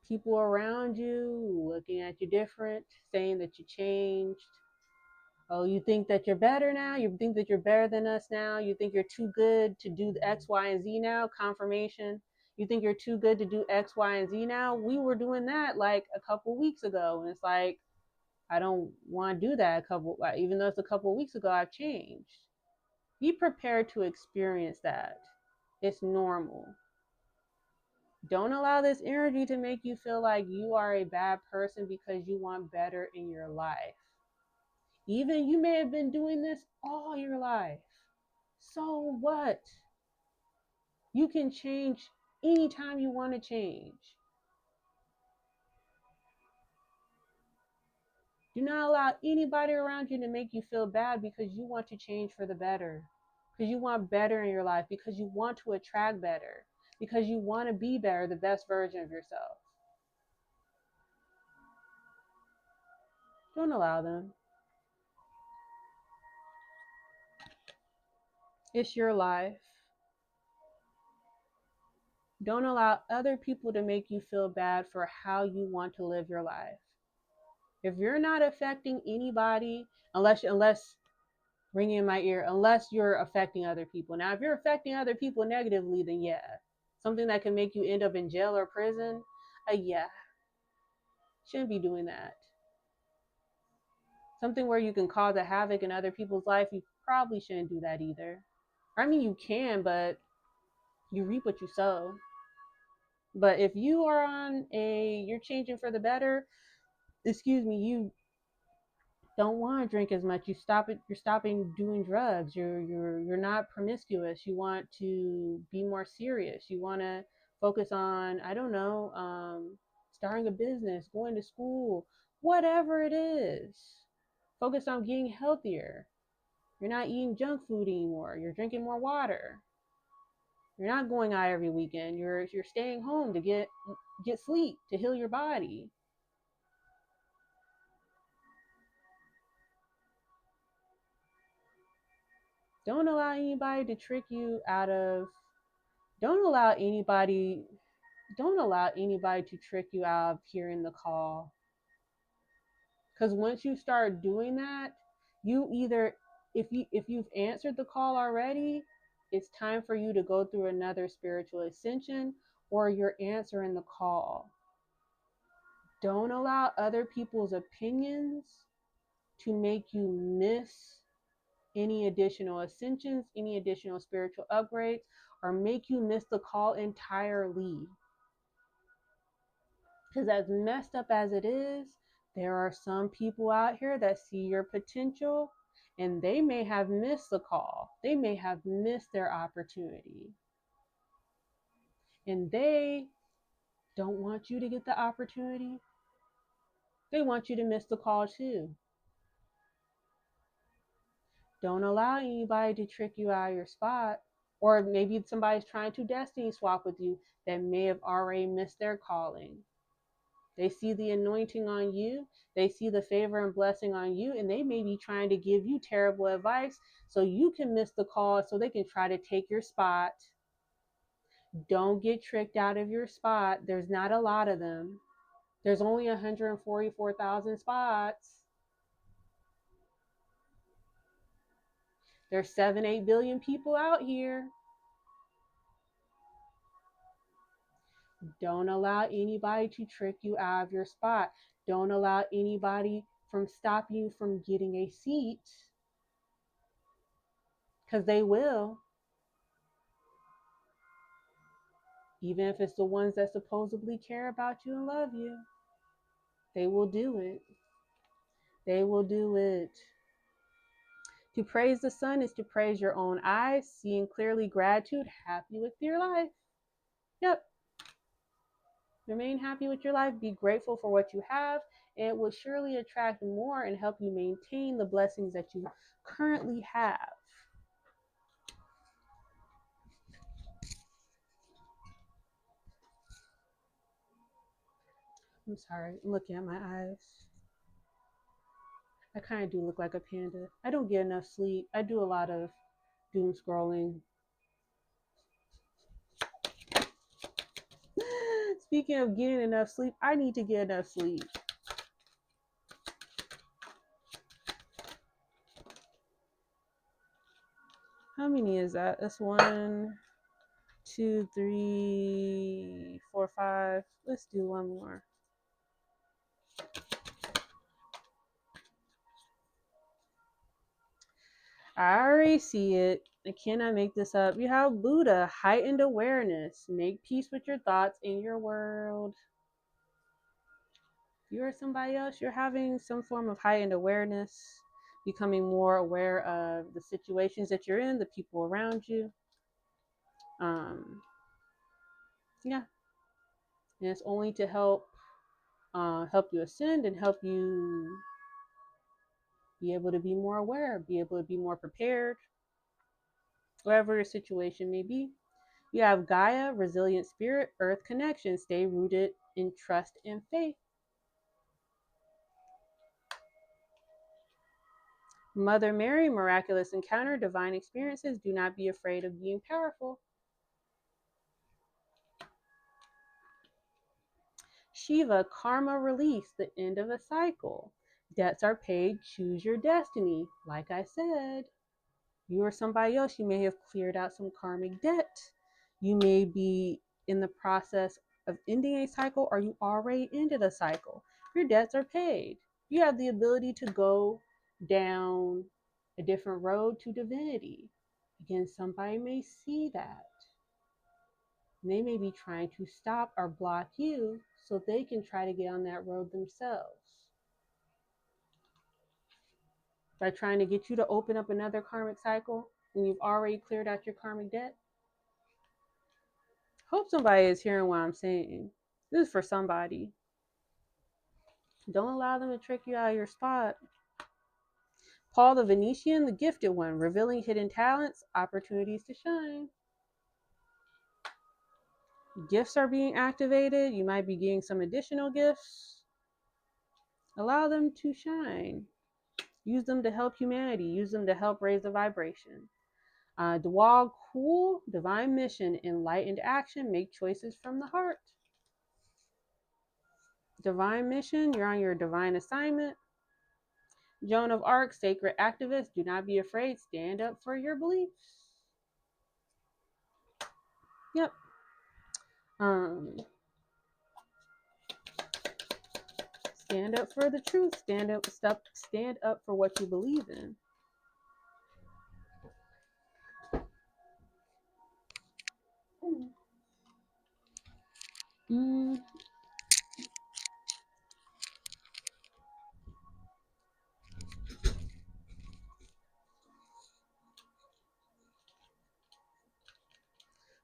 people around you looking at you different, saying that you changed. Oh, you think that you're better now? You think that you're better than us now? You think you're too good to do the X, Y, and Z now? Confirmation. You think you're too good to do X, Y, and Z now? We were doing that like a couple weeks ago. And it's like, I don't want to do that even though it's a couple of weeks ago, I've changed. Be prepared to experience that. It's normal. Don't allow this energy to make you feel like you are a bad person because you want better in your life. Even you may have been doing this all your life. So what? You can change anytime you want to change. Do not allow anybody around you to make you feel bad because you want to change for the better. Because you want better in your life. Because you want to attract better. Because you want to be better, the best version of yourself. Don't allow them. It's your life. Don't allow other people to make you feel bad for how you want to live your life. If you're not affecting anybody, unless ringing in my ear, unless you're affecting other people. Now, if you're affecting other people negatively, then yeah, something that can make you end up in jail or prison, yeah, shouldn't be doing that. Something where you can cause a havoc in other people's life, you probably shouldn't do that either. I mean, you can, but you reap what you sow. But if you are you're changing for the better, you don't want to drink as much. You're stopping doing drugs. You're not promiscuous. You want to be more serious. You want to focus on, I don't know, starting a business, going to school, whatever it is. Focus on getting healthier. You're not eating junk food anymore. You're drinking more water. You're not going out every weekend. You're staying home to get sleep, to heal your body. Don't allow anybody to trick you out of, don't allow anybody, don't allow anybody to trick you out of hearing the call. Because once you start doing that, you either, if you've answered the call already, it's time for you to go through another spiritual ascension, or you're answering the call. Don't allow other people's opinions to make you miss any additional ascensions, any additional spiritual upgrades, or make you miss the call entirely. Because as messed up as it is, there are some people out here that see your potential, and they may have missed the call. They may have missed their opportunity. And they don't want you to get the opportunity. They want you to miss the call too. Don't allow anybody to trick you out of your spot. Or maybe somebody's trying to destiny swap with you that may have already missed their calling. They see the anointing on you, they see the favor and blessing on you, and they may be trying to give you terrible advice so you can miss the call, so they can try to take your spot. Don't get tricked out of your spot. There's not a lot of them. There's only 144,000 spots. There's 7-8 billion people out here. Don't allow anybody to trick you out of your spot. Don't allow anybody from stopping you from getting a seat, because they will. Even if it's the ones that supposedly care about you and love you, they will do it. They will do it. To praise the sun is to praise your own eyes, seeing clearly gratitude, happy with your life. Yep. Remain happy with your life. Be grateful for what you have. And it will surely attract more and help you maintain the blessings that you currently have. I'm sorry, I'm looking at my eyes. I kind of do look like a panda. I don't get enough sleep. I do a lot of doom scrolling. Speaking of getting enough sleep, I need to get enough sleep. How many is that? That's 1, 2, 3, 4, 5. Let's do one more. I already see it. I cannot make this up. You have Buddha, heightened awareness. Make peace with your thoughts in your world. If you're somebody else, you're having some form of heightened awareness, becoming more aware of the situations that you're in, the people around you. Yeah. And it's only to help you ascend and help you be able to be more aware, be able to be more prepared, whatever your situation may be. You have Gaia, resilient spirit, earth connection, stay rooted in trust and faith. Mother Mary, miraculous encounter, divine experiences, do not be afraid of being powerful. Shiva, karma release, the end of a cycle. Debts are paid, choose your destiny. Like I said, you or somebody else, you may have cleared out some karmic debt. You may be in the process of ending a cycle, or you already ended a cycle. Your debts are paid. You have the ability to go down a different road to divinity. Again, somebody may see that. And they may be trying to stop or block you so they can try to get on that road themselves. By trying to get you to open up another karmic cycle when you've already cleared out your karmic debt. Hope somebody is hearing what I'm saying. This is for somebody. Don't allow them to trick you out of your spot. Paul the Venetian, the gifted one, revealing hidden talents, opportunities to shine. Gifts are being activated. You might be getting some additional gifts. Allow them to shine. Use them to help humanity. Use them to help raise the vibration. Dwal Cool, divine mission, enlightened action, make choices from the heart. Divine mission, you're on your divine assignment. Joan of Arc, sacred activist, do not be afraid, stand up for your beliefs. Yep. Stand up for the truth. Stand up for what you believe in. Mm.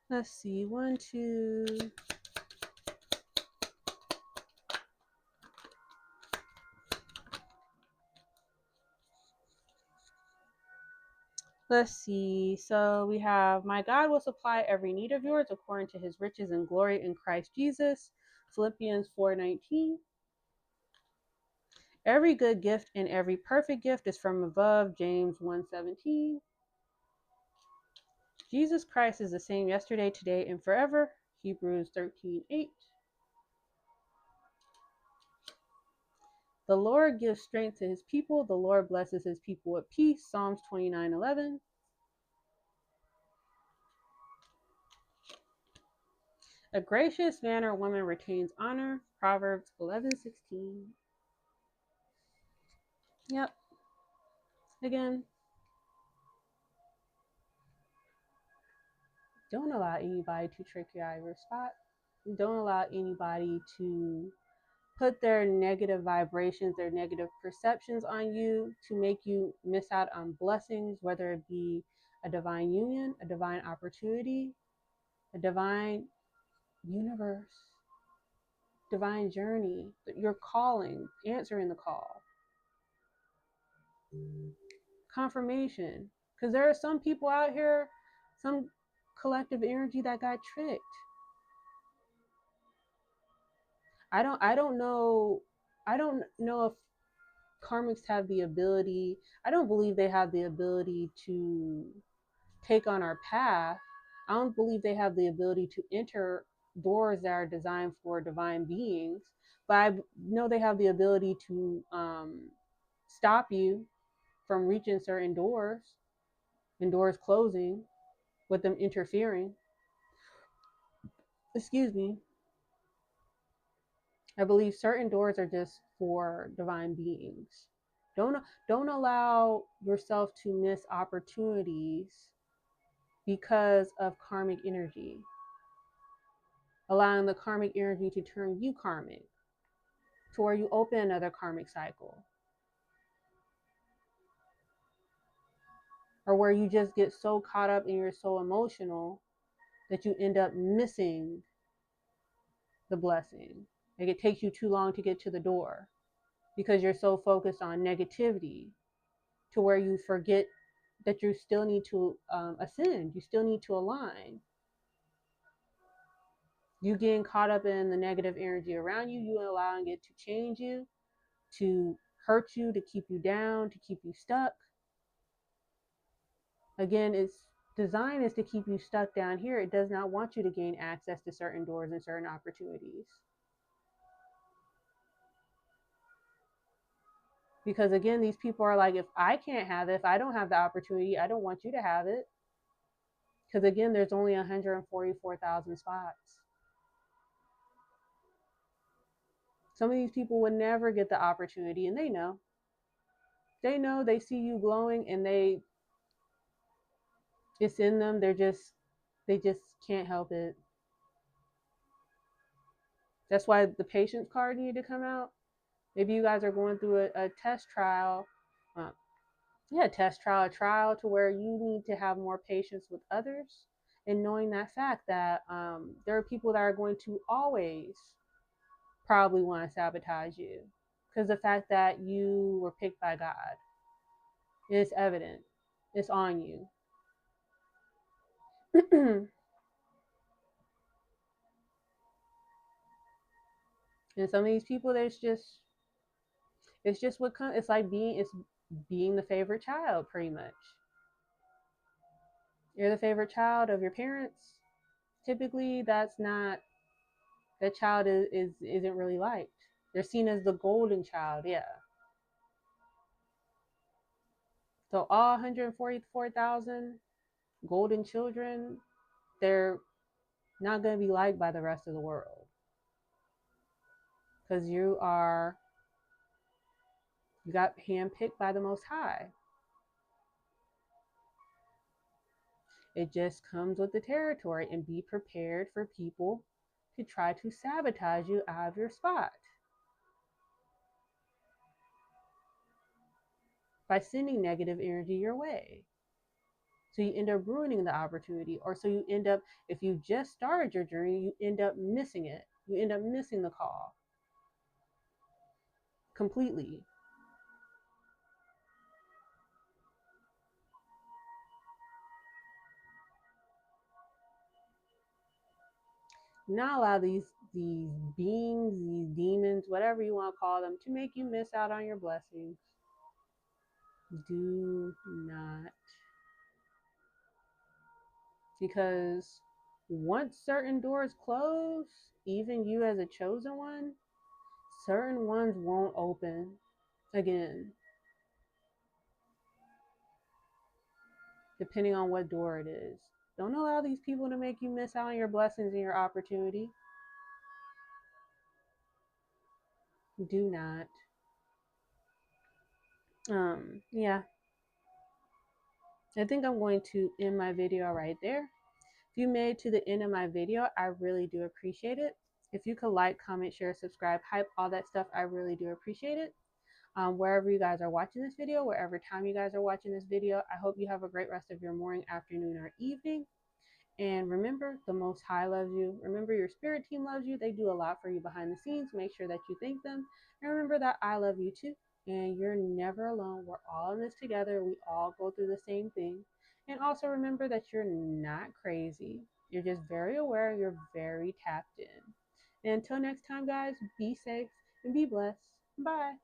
Let's see. 1, 2. Let's see. So we have, my God will supply every need of yours according to his riches and glory in Christ Jesus. Philippians 4:19. Every good gift and every perfect gift is from above. James 1:17. Jesus Christ is the same yesterday, today, and forever. Hebrews 13:8. The Lord gives strength to his people. The Lord blesses his people with peace. Psalms 29:11. A gracious man or woman retains honor. Proverbs 11:16. Yep. Again, don't allow anybody to trick you out of your spot. Don't allow anybody to put their negative vibrations, their negative perceptions on you to make you miss out on blessings, whether it be a divine union, a divine opportunity, a divine universe, divine journey, your calling, answering the call, confirmation. Because there are some people out here, some collective energy that got tricked. I don't know if karmics have the ability, I don't believe they have the ability to take on our path. I don't believe they have the ability to enter doors that are designed for divine beings, but I know they have the ability to stop you from reaching certain doors and doors closing with them interfering. Excuse me. I believe certain doors are just for divine beings. Don't allow yourself to miss opportunities because of karmic energy. Allowing the karmic energy to turn you karmic to where you open another karmic cycle. Or where you just get so caught up and you're so emotional that you end up missing the blessing. Like it takes you too long to get to the door because you're so focused on negativity to where you forget that you still need to ascend, you still need to align. You getting caught up in the negative energy around you, you allowing it to change you, to hurt you, to keep you down, to keep you stuck. Again, its design is to keep you stuck down here. It does not want you to gain access to certain doors and certain opportunities. Because again, these people are like, if I can't have it, if I don't have the opportunity, I don't want you to have it. Because again, there's only 144,000 spots. Some of these people would never get the opportunity, and they know. They know, they see you glowing, and it's in them. They just can't help it. That's why the patience card needed to come out. Maybe you guys are going through a test trial. A trial to where you need to have more patience with others, and knowing that fact that there are people that are going to always probably want to sabotage you because the fact that you were picked by God is evident. It's on you. And some of these people, it's just what it's like being the favorite child, pretty much. You're the favorite child of your parents. Typically, that's not, that child isn't really liked. They're seen as the golden child, yeah. So all 144,000 golden children, they're not going to be liked by the rest of the world because you got handpicked by the Most High. It just comes with the territory, and be prepared for people to try to sabotage you out of your spot by sending negative energy your way. So you end up ruining the opportunity, or so you end up, if you just started your journey, you end up missing it. You end up missing the call completely. Not allow these beings, these demons, whatever you want to call them, to make you miss out on your blessings. Do not. Because once certain doors close, even you as a chosen one, certain ones won't open again, depending on what door it is. Don't allow these people to make you miss out on your blessings and your opportunity. Do not. Yeah. I think I'm going to end my video right there. If you made it to the end of my video, I really do appreciate it. If you could like, comment, share, subscribe, hype, all that stuff, I really do appreciate it. Wherever you guys are watching this video, wherever time you guys are watching this video, I hope you have a great rest of your morning, afternoon, or evening. And remember, the Most High loves you. Remember, your spirit team loves you. They do a lot for you behind the scenes. Make sure that you thank them. And remember that I love you too. And you're never alone. We're all in this together. We all go through the same thing. And also remember that you're not crazy. You're just very aware. You're very tapped in. And until next time, guys, be safe and be blessed. Bye.